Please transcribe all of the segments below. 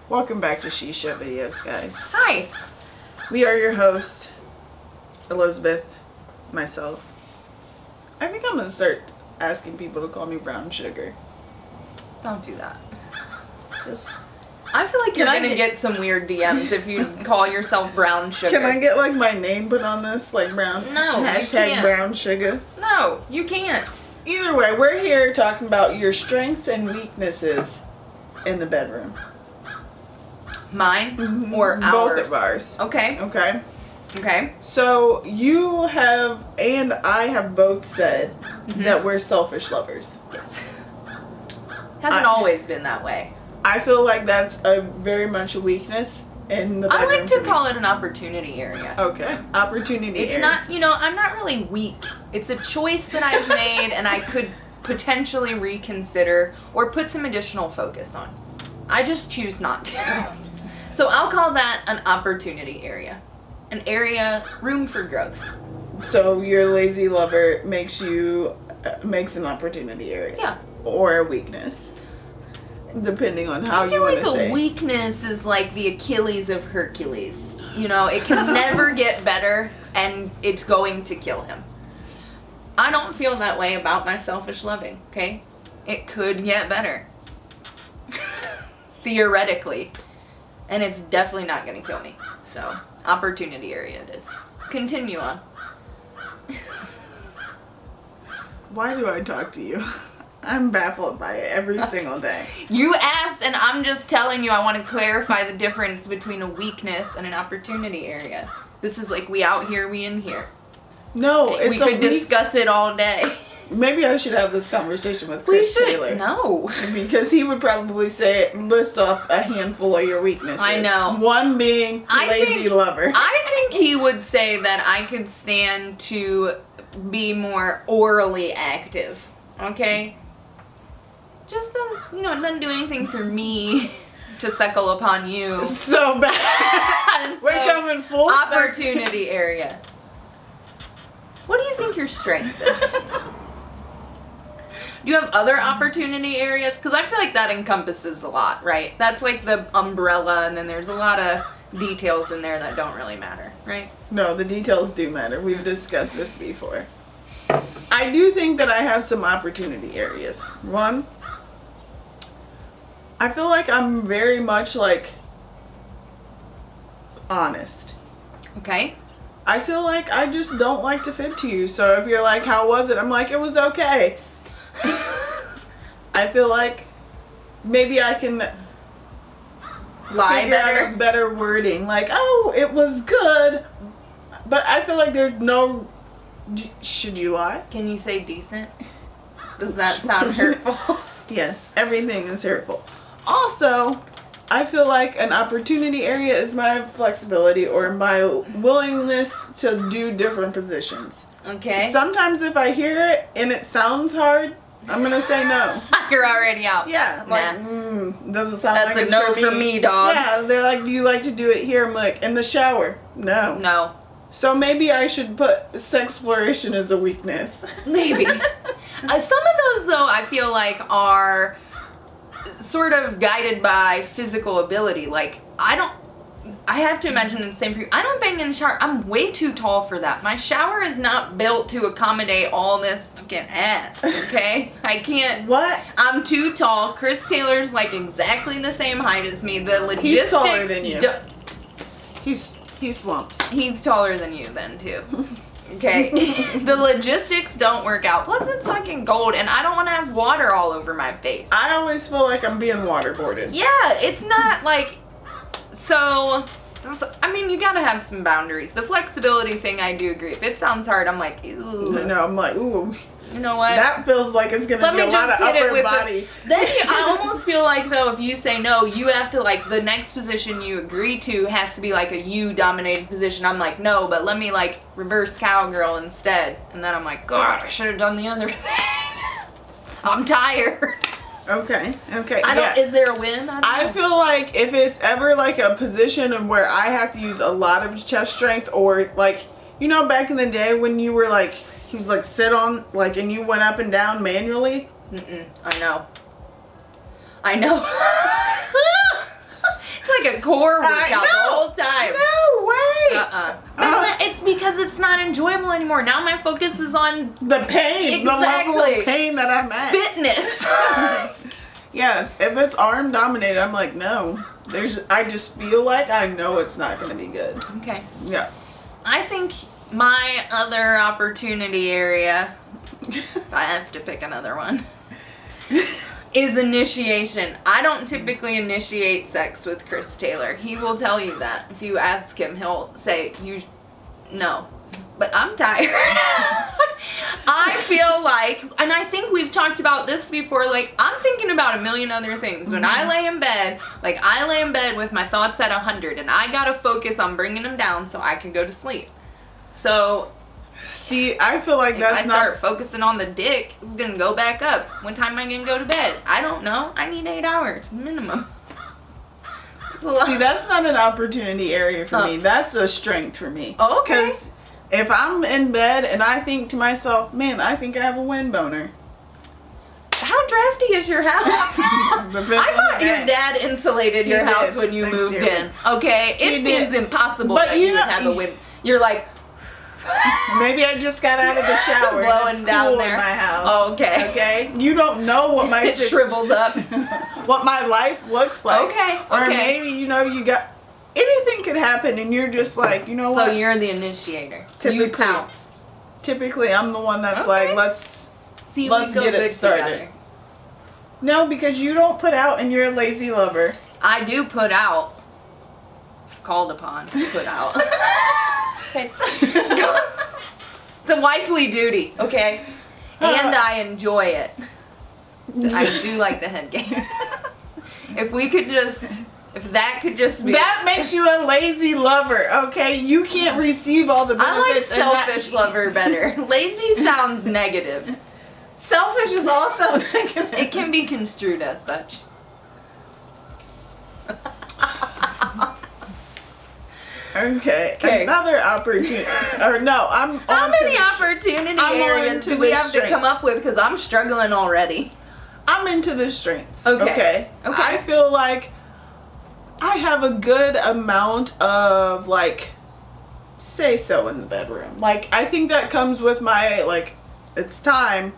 Welcome back to She Show Videos, guys. Hi. We are your hosts, Elizabeth, myself. I think I'm gonna start asking people to call me brown sugar. Don't do that. Just I feel like you're gonna get some weird DMs if you call yourself brown sugar. Can I get like my name put on this, like brown? No, hashtag you can't. brown sugar. No, you can't. Either way, we're here talking about your strengths and weaknesses in the bedroom. Mine or ours? Both of ours. Okay. Okay. Okay. So you have and I have both said that we're selfish lovers. Yes. Hasn't always been that way. I feel like that's a very much a weakness in the bedroom. I like to call it an opportunity area. Okay. Opportunity It's areas. not, I'm not really weak. It's a choice that I've made and I could potentially reconsider or put some additional focus on. I just choose not to. So I'll call that an opportunity area. An area, room for growth. So your lazy lover makes an opportunity area. Yeah. Or a weakness. Depending on how you want to say. I feel like a weakness is like the Achilles of Hercules. You know, it can never get better and it's going to kill him. I don't feel that way about my selfish loving, okay? It could get better. Theoretically. And it's definitely not going to kill me. So, opportunity area it is. Continue on. Why do I talk to you? I'm baffled by it every single day. You asked, and I'm just telling you I want to clarify the difference between a weakness and an opportunity area. This is like we out here, we in here. No, it's we could discuss it all day. Maybe I should have this conversation with Chris Taylor. No. Because he would probably say, list off a handful of your weaknesses. I know. One being lazy lover. I think he would say that I could stand to be more orally active. Okay? Just does, doesn't do anything for me to suckle upon you. So bad. We're coming full opportunity area. What do you think your strength is? Do you have other opportunity areas? Because I feel like that encompasses a lot, right? That's like the umbrella, and then there's a lot of details in there that don't really matter, right? No, the details do matter. We've discussed this before. I do think that I have some opportunity areas. One, I feel like I'm very much like honest. Okay. I feel like I just don't like to fib to you. So if you're like, how was it? I'm like, it was okay. I feel like maybe I can figure out a better wording. Like, oh, it was good. But I feel like there's no... Should you lie? Can you say decent? Does that sound hurtful? Yes, everything is hurtful. Also, I feel like an opportunity area is my flexibility or my willingness to do different positions. Okay. Sometimes if I hear it and it sounds hard, I'm going to say no. You're already out. Yeah, like, doesn't sound That's like it's a no for me. for me, dog. Yeah, they're like, do you like to do it here? I'm like, in the shower. No. No. So maybe I should put sexploration as a weakness. Maybe. Some of those, though, I feel like are sort of guided by physical ability. Like, I have to imagine the same for you. I don't bang in the shower. I'm way too tall for that. My shower is not built to accommodate all this fucking ass, okay? I can't. What? I'm too tall. Chris Taylor's like exactly the same height as me. The logistics. He's taller than you. He slumps. He's taller than you then, too. Okay? The logistics don't work out. Plus, it's fucking cold, and I don't want to have water all over my face. I always feel like I'm being waterboarded. Yeah, it's not like... So, I mean, you gotta have some boundaries. The flexibility thing, I do agree. If it sounds hard, I'm like, ooh. No, I'm like, ooh. You know what? That feels like it's gonna be a lot of upper body. Then I almost feel like, though, if you say no, you have to, like, the next position you agree to has to be, like, a you-dominated position. I'm like, no, but let me, like, reverse cowgirl instead. And then I'm like, God, I should have done the other thing. I'm tired. Okay. Is there a win? I feel like if it's ever, like, a position where I have to use a lot of chest strength or, like, back in the day when you were, like, he was like, sit on, like, and you went up and down manually. I know. core workout the whole time. No way. It's because it's not enjoyable anymore. Now my focus is on the pain, the level of pain that I'm at. Fitness. Yes, if it's arm dominated, I'm like, no. I just feel like I know it's not going to be good. Okay. Yeah. I think my other opportunity area, if I have to pick another one, is initiation. I don't typically initiate sex with Chris Taylor. He will tell you that. If you ask him, he'll say, no. But I'm tired. I feel like, and I think we've talked about this before, like, I'm thinking about a million other things. When I lay in bed, I lay in bed with my thoughts at 100, and I gotta focus on bringing them down so I can go to sleep. So, see, I feel like if that's I start focusing on the dick, it's gonna go back up. What time am I gonna go to bed? I don't know. I need 8 hours minimum. See, that's not an opportunity area for me. That's a strength for me. Oh, okay. Because if I'm in bed and I think to myself, man, I think I have a wind boner. How drafty is your house? I thought your dad insulated your house when you moved in. Okay, it seems impossible that you would have a wind. You're like, maybe I just got out of the shower. Blowing it's down cool there. In my house. Oh, okay. Okay. You don't know what my it shrivels up. what my life looks like. Okay. Or maybe you got anything could happen, and you're just like, you know what? So you're the initiator. Typically, you pounce. Typically, I'm the one that's like, let's get it started. Together. No, because you don't put out, and you're a lazy lover. I do put out. If called upon, put out. It's a wifely duty, okay? And I enjoy it. I do like the head game. If that could just be. That makes you a lazy lover, okay? You can't receive all the benefits. I like selfish lover better. Lazy sounds negative. Selfish is also negative. It can be construed as such. Okay. Another opportunity. Or no, I'm How many opportunity areas do we have to come up with? Because I'm struggling already. I'm into the strengths. Okay. I feel like I have a good amount of, say so in the bedroom. I think that comes with my, it's time.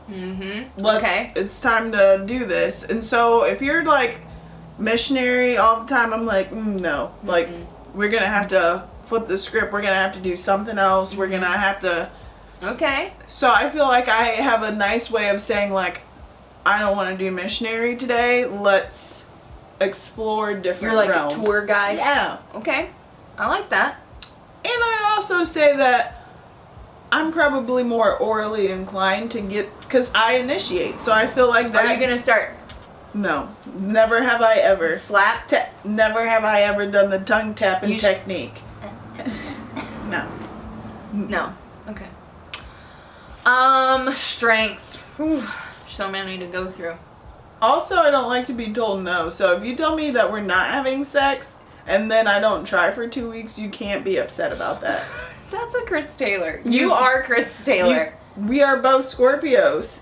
Mm-hmm. It's time to do this. And so if you're, missionary all the time, I'm like, no. We're going to have to flip the script. We're going to have to do something else. We're going to have to... Okay. So I feel like I have a nice way of saying, I don't want to do missionary today. Let's explore different realms. You're like a tour guide? Yeah. Okay. I like that. And I'd also say that I'm probably more orally inclined to because I initiate. So I feel like that... Are you going to start... No. Never have I ever... Slap? Never have I ever done the tongue tapping technique. No. No. Okay. Strengths. Whew. So many to go through. Also, I don't like to be told no. So if you tell me that we're not having sex and then I don't try for 2 weeks, you can't be upset about that. That's a Chris Taylor. You are Chris Taylor. We are both Scorpios.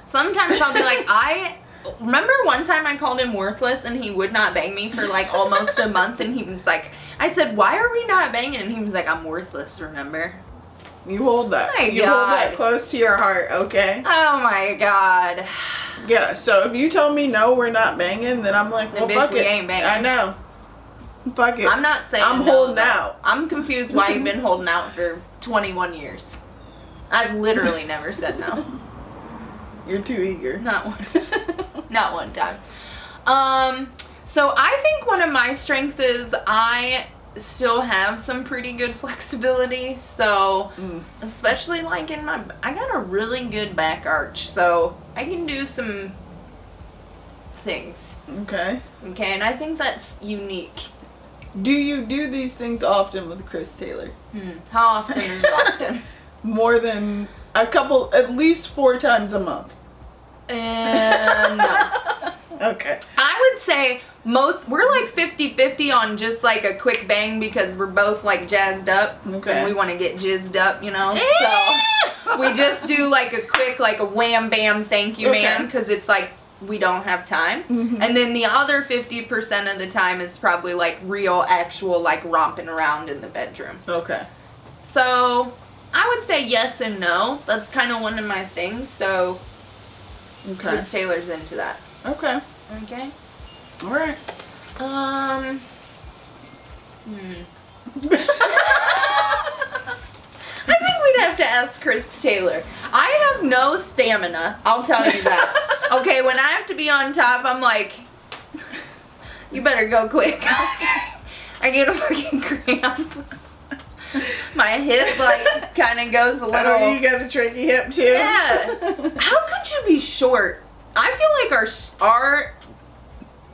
Sometimes I'll be like, remember one time I called him worthless and he would not bang me for almost a month, and he was like, I said, why are we not banging? And he was like, I'm worthless, remember? You hold that. Hold that close to your heart, okay? Oh my God. Yeah, so if you tell me no, we're not banging, then I'm like, well, fuck it. We ain't banging. I know. Fuck it. I'm not saying I'm holding out. I'm confused why you've been holding out for 21 years. I've literally never said no. You're too eager. Not one. Not one time. So I think one of my strengths is I still have some pretty good flexibility. So, especially in I got a really good back arch. So I can do some things. Okay. Okay, and I think that's unique. Do you do these things often with Chris Taylor? How often is often? More than at least 4 times a month. No. Okay. I would say we're 50-50 on just a quick bang because we're both jazzed up. Okay. And we want to get jizzed up, So we just do a quick, a wham bam thank you man, because it's we don't have time. Mm-hmm. And then the other 50% of the time is probably like real, actual, like romping around in the bedroom. Okay. So I would say yes and no. That's kind of one of my things. So Okay. Chris Taylor's into that. Okay. Okay. All right. I think we'd have to ask Chris Taylor. I have no stamina, I'll tell you that. Okay, when I have to be on top, I'm like, you better go quick. I get a fucking cramp. My hip, like, kind of goes a little... Oh, you got a tricky hip, too? Yeah. How could you be short? I feel like our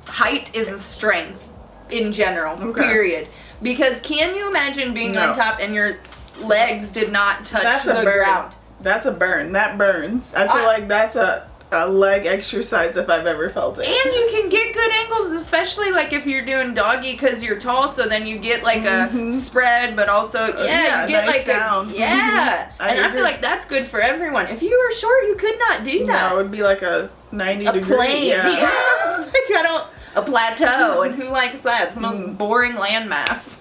height is a strength in general, Okay. period. Because can you imagine being No. on top and your legs did not touch That's the a burn. ground? That's a burn. That burns. I feel like that's a leg exercise if I've ever felt it. And you can get good angles, especially like if you're doing doggy because you're tall, so then you get like a spread, but also you get nice like down. I I feel like that's good for everyone. If you were short, you could not do that. No, it would be like a 90 A degree. plane, Yeah. like a plateau, and who likes that? It's the most boring landmass.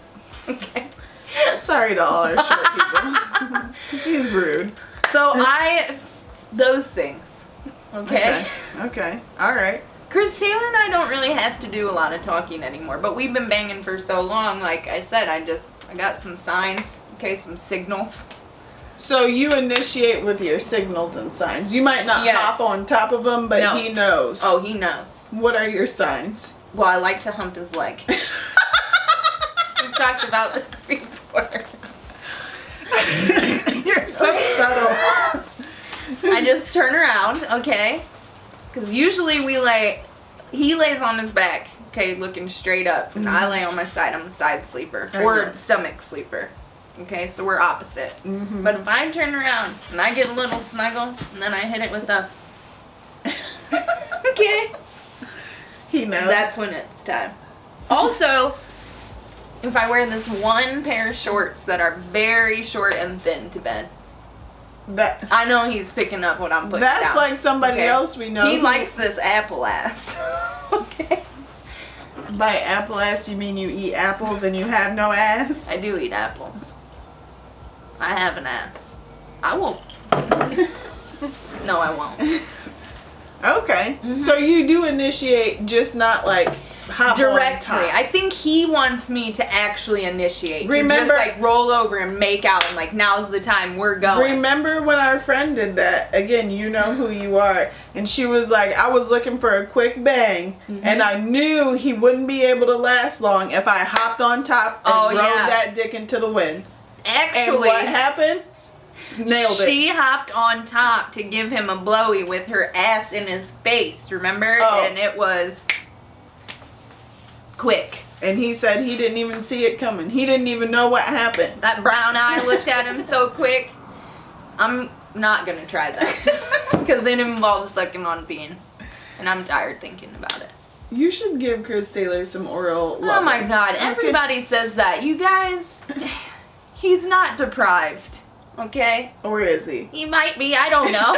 Okay. Sorry to all our short people. She's rude. So those things. Okay. Okay. All right. Chris Taylor and I don't really have to do a lot of talking anymore, but we've been banging for so long. Like I said, I got some signs, okay, some signals. So you initiate with your signals and signs. You might not Yes. hop on top of them, but No. he knows. Oh, he knows. What are your signs? Well, I like to hump his leg. We've talked about this before. You're so subtle. I just turn around, okay? Because usually he lays on his back, okay, looking straight up, and I lay on my side. I'm a side sleeper, or stomach sleeper, okay? So we're opposite. Mm-hmm. But if I turn around and I get a little snuggle, and then I hit it with a, okay, He knows. that's when it's time. Also, if I wear this one pair of shorts that are very short and thin to bed, That I know he's picking up what I'm putting that's down. like somebody Okay. else we know. He who- likes this apple ass. Okay. By apple ass, you mean you eat apples and you have no ass? I do eat apples. I have an ass. I won't. No, I won't. Okay. So you do initiate, just not like hop Directly. on top. I think he wants me to actually initiate. Remember- to just like roll over and make out and like now's the time we're going. Remember when our friend did that? Again, you know who you are. And she was like, I was looking for a quick bang, and I knew he wouldn't be able to last long if I hopped on top and rode that dick into the wind. And Actually, what happened? Nailed it. she hopped on top to give him a blowy with her ass in his face, remember? Oh. And it was quick. And he said he didn't even see it coming. He didn't even know what happened. That brown eye looked at him so quick. I'm not going to try that. Because it involves sucking on peeing. And I'm tired thinking about it. You should give Chris Taylor some oral love. Oh my god, Okay. everybody says that. You guys, he's not deprived. Okay? Or is he? He might be, I don't know.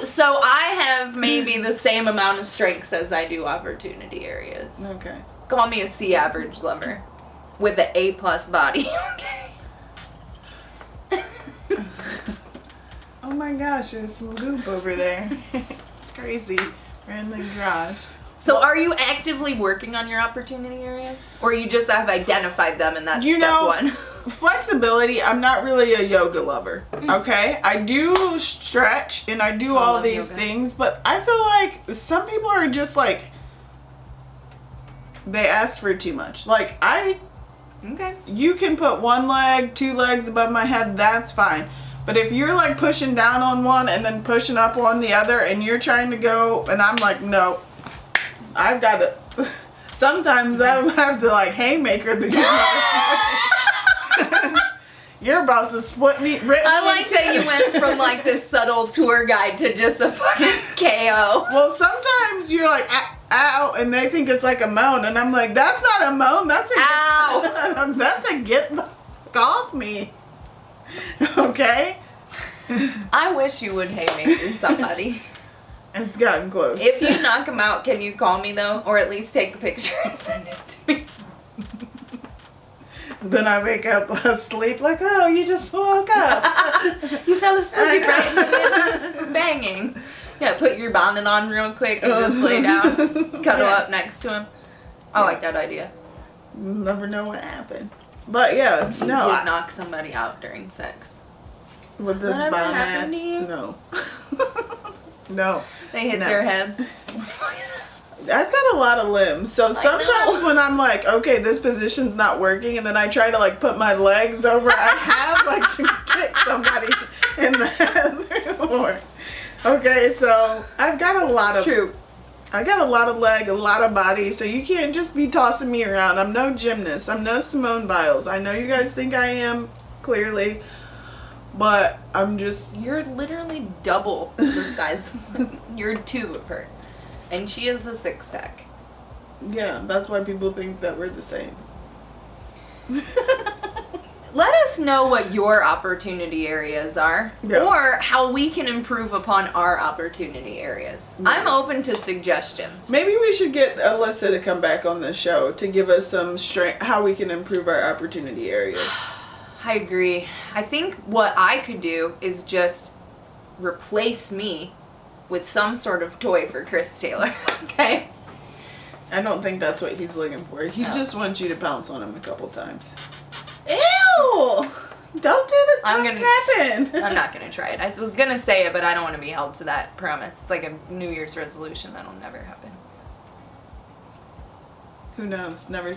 So I have maybe the same amount of strengths as I do opportunity areas. Okay. Call me a C average lover with an A+ body. Okay. Oh my gosh, there's some goop over there. It's crazy. We're in the garage. So are you actively working on your opportunity areas? Or you just have identified them and that's You step know, one? Flexibility, I'm not really a yoga lover, okay? I do stretch and I do all love these yoga. things, but I feel like some people are just like, they ask for too much. Like, Okay. you can put one leg, two legs above my head, that's fine. But if you're like pushing down on one and then pushing up on the other and you're trying to go, and I'm like, no, I've got to, sometimes I have to like haymaker these motherfuckers. You're about to split me. I like that you went from like this subtle tour guide to just a fucking KO. Well, sometimes you're like, ow, and they think it's like a moan, and I'm like, that's not a moan, that's a Ow. that's a get the fuck off me. Okay? I wish you would haymaker somebody. It's gotten close. If you knock him out, can you call me though? Or at least take a picture and send it to me? Then I wake up asleep like, oh, you just woke up. You fell asleep right in the midst of banging. Yeah, put your bonnet on real quick and just lay down. Cuddle up next to him. I like that idea. You'll never know what happened. But yeah, You no. did knock somebody out during sex. With Has this that ever bomb happened ass. to you? No. No. They hit No. their head. I've got a lot of limbs, so sometimes know. when I'm like, okay, this position's not working, and then I try to like put my legs over, I have like kicked somebody in the head. Or, okay, so I've got a lot of. True. I got a lot of leg, a lot of body, so you can't just be tossing me around. I'm no gymnast. I'm no Simone Biles. I know you guys think I am, clearly, but I'm just. You're literally double the size. You're 2 of her. And she is a 6-pack. Yeah, that's why people think that we're the same. Let us know what your opportunity areas are, Yeah. or how we can improve upon our opportunity areas. Yeah. I'm open to suggestions. Maybe we should get Alyssa to come back on the show to give us some strength, how we can improve our opportunity areas. I agree. I think what I could do is just replace me with some sort of toy for Chris Taylor. Okay? I don't think that's what he's looking for. He No. just wants you to pounce on him a couple times. Ew! Don't do the I'm tongue gonna- tapping. I'm not going to try it. I was going to say it, but I don't want to be held to that promise. It's like a New Year's resolution that'll never happen. Who knows? Never.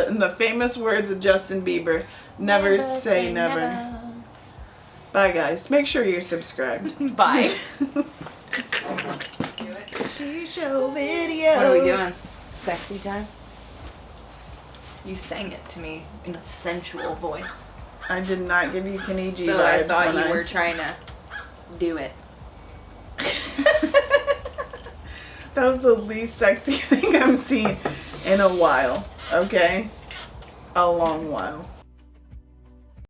In the famous words of Justin Bieber, never say never. Bye, guys. Make sure you're subscribed. Bye. She show videos. What are we doing? Sexy time? You sang it to me in a sensual voice. I did not give you Kenny G So vibes. I thought when you were s- trying to do it. That was the least sexy thing I've seen in a while. Okay? A long while.